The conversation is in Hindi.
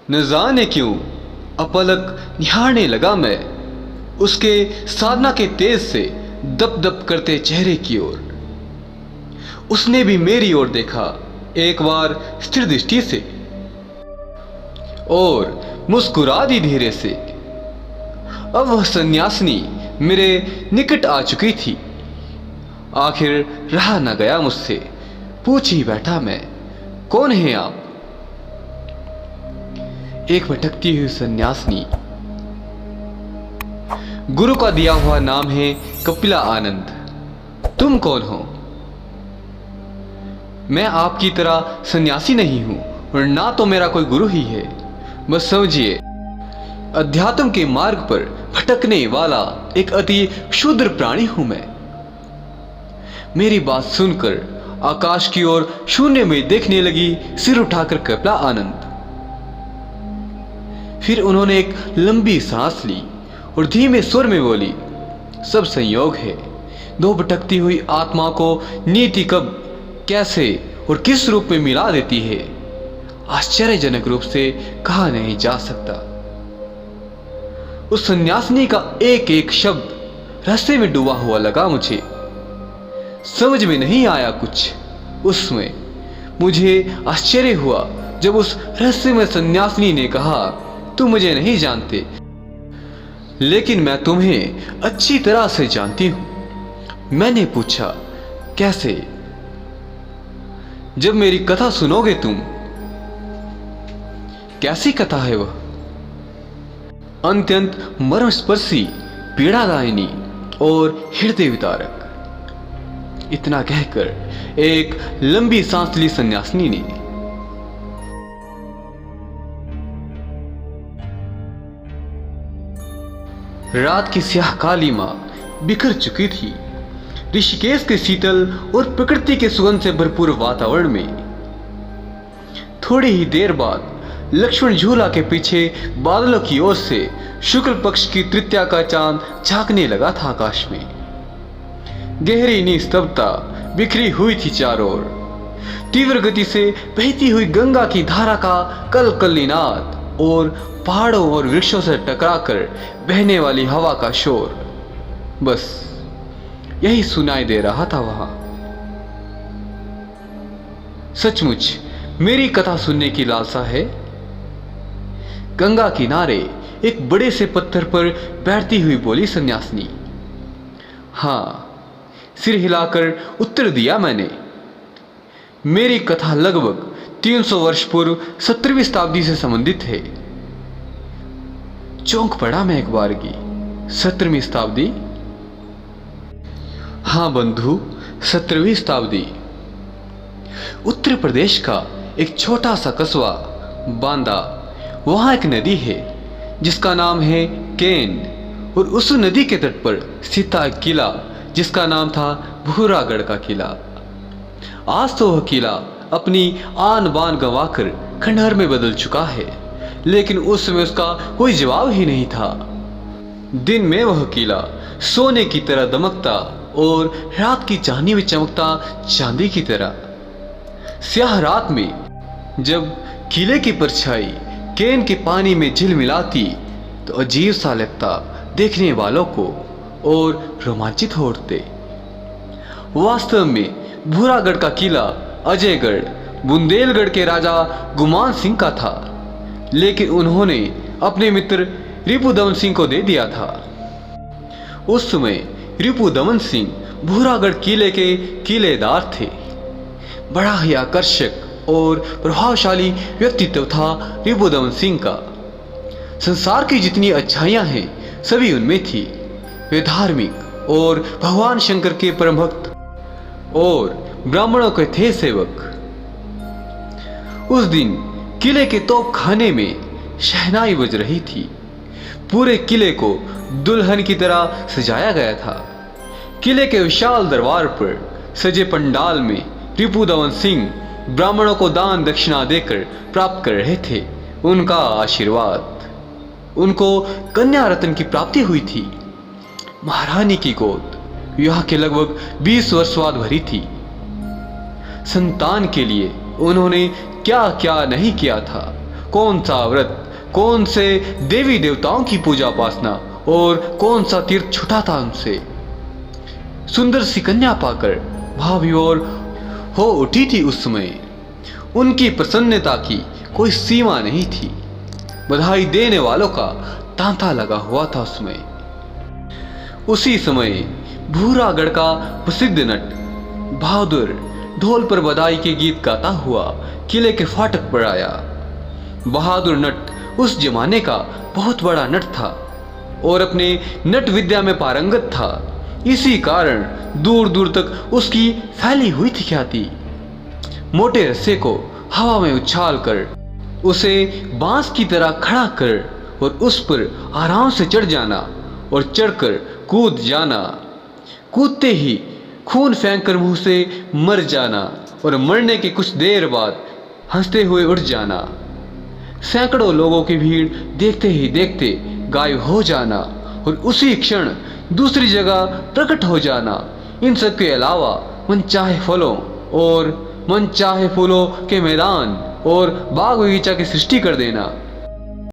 न जाने क्यों अपलक निहारने लगा मैं उसके साधना के तेज से दप दप करते चेहरे की ओर। उसने भी मेरी ओर देखा एक बार स्थिर दृष्टि से और मुस्कुरा दी धीरे से। अब वह सन्यासिनी मेरे निकट आ चुकी थी। आखिर रहा न गया मुझसे, पूछ ही बैठा मैं, कौन है आप? एक भटकती हुई सन्यासिनी। गुरु का दिया हुआ नाम है कपिला आनंद। तुम कौन हो? मैं आपकी तरह सन्यासी नहीं हूं और ना तो मेरा कोई गुरु ही है। बस समझिए, अध्यात्म के मार्ग पर भटकने वाला एक अति क्षुद्र प्राणी हूं मैं। मेरी बात सुनकर आकाश की ओर शून्य में देखने लगी सिर उठाकर कपिला आनंद। फिर उन्होंने एक लंबी सांस ली और धीमे स्वर में बोली, सब संयोग है। दो भटकती हुई आत्मा को नीति कब, कैसे और किस रूप में मिला देती है, आश्चर्यजनक रूप से कहा नहीं जा सकता। उस सन्यासिनी का एक एक शब्द रहस्य में डूबा हुआ लगा मुझे। समझ में नहीं आया कुछ उसमें। मुझे आश्चर्य हुआ जब उस रहस्य में सन्यासिनी ने कहा, तुम मुझे नहीं जानते, लेकिन मैं तुम्हें अच्छी तरह से जानती हूं। मैंने पूछा, कैसे? जब मेरी कथा सुनोगे तुम। कैसी कथा है वह? अत्यंत मर्मस्पर्शी, पीड़ादायिनी और हृदय विदारक। इतना कहकर एक लंबी सांस ली सन्यासिनी ने। रात की स्याह कालीमा बिखर चुकी थी ऋषिकेश के शीतल और प्रकृति के सुगंध से भरपूर वातावरण में। थोड़ी ही देर बाद लक्ष्मण झूला के पीछे बादलों की ओर से शुक्ल पक्ष की तृतीया का चांद झांकने लगा था आकाश में। गहरी निस्तब्धता बिखरी हुई थी चारों ओर। तीव्र गति से बहती हुई गंगा की धारा का कल कलिनाद और पहाड़ों और वृक्षों से टकराकर बहने वाली हवा का शोर, बस यही सुनाई दे रहा था वहां। सचमुच मेरी कथा सुनने की लालसा है? गंगा किनारे एक बड़े से पत्थर पर बैठती हुई बोली सन्यासिनी। हां, सिर हिलाकर उत्तर दिया मैंने। मेरी कथा लगभग 300 वर्ष पूर्व 17वीं शताब्दी से संबंधित है। चौंक पड़ा मैं एक बार की। 17वीं शताब्दी? हां बंधु, 17वीं शताब्दी। उत्तर प्रदेश का एक छोटा सा कस्बा बांदा, वहां एक नदी है जिसका नाम है केन, और उस नदी के तट पर स्थित एक किला जिसका नाम था भूरागढ़ का किला। आज तो वह किला अपनी आन बान गंवाकर खंडहर में बदल चुका है, लेकिन उस समय उसका कोई जवाब ही नहीं था। दिन में वह किला सोने की तरह दमकता और रात की चांदनी में चमकता चांदी की तरह। स्याह रात में जब किले की परछाई केन के पानी में झिलमिलाती तो अजीब सा लगता देखने वालों को और रोमांचित हो उठते। वास्तव में भूरागढ़ का किला अजयगढ़ बुंदेलगढ़ के राजा गुमान सिंह का था, लेकिन उन्होंने अपने मित्र रिपुदमन सिंह को दे दिया था। उस समय रिपुदमन सिंह भूरागढ़ किले के किलेदार थे। बड़ा ही आकर्षक और प्रभावशाली व्यक्तित्व था रिपुदमन सिंह का। संसार की जितनी अच्छाइयां हैं सभी उनमें थी। वे धार्मिक और भगवान शंकर के परम भक्त और ब्राह्मणों के थे सेवक। उस दिन किले के तोप खाने में शहनाई बज रही थी। पूरे किले को दुल्हन की तरह सजाया गया था। किले के विशाल दरबार पर सजे पंडाल में रिपुदमन सिंह ब्राह्मणों को दान दक्षिणा देकर प्राप्त कर रहे थे उनका आशीर्वाद। उनको कन्या रत्न की प्राप्ति हुई थी। महारानी की गोद विवाह के लगभग 20 वर्ष बाद भरी थी। संतान के लिए उन्होंने क्या क्या नहीं किया था कौन सा व्रत, कौन से देवी देवताओं की पूजा उपासना और कौन सा तीर्थ छूटा था उनसे। सुंदर सी कन्या पाकर भाभी और हो उठी थी उस समय। उनकी प्रसन्नता की कोई सीमा नहीं थी। बधाई देने वालों का तांता लगा हुआ था उसमें। उसी समय भूरागढ़ का प्रसिद्ध नट बहादुर ढोल पर बधाई के गीत गाता हुआ किले के फाटक पर आया। बहादुर नट उस जमाने का बहुत बड़ा नट था और अपने नट विद्या में पारंगत था। इसी कारण दूर दूर तक उसकी फैली हुई थी ख्याति। मोटे रस्से को हवा में उछाल कर, उसे बांस की तरह खड़ा कर और उस पर आराम से चढ़ जाना और चढ़कर कूद जाना, कूदते ही खून फेंक कर मुंह से मर जाना और मरने के कुछ देर बाद हंसते हुए उठ जाना, सैकड़ों लोगों की भीड़ देखते ही देखते गायब हो जाना और उसी क्षण दूसरी जगह प्रकट हो जाना। इन सब के अलावा मनचाहे फलों और मनचाहे फूलों के मैदान और बाग बगीचा की सृष्टि कर देना।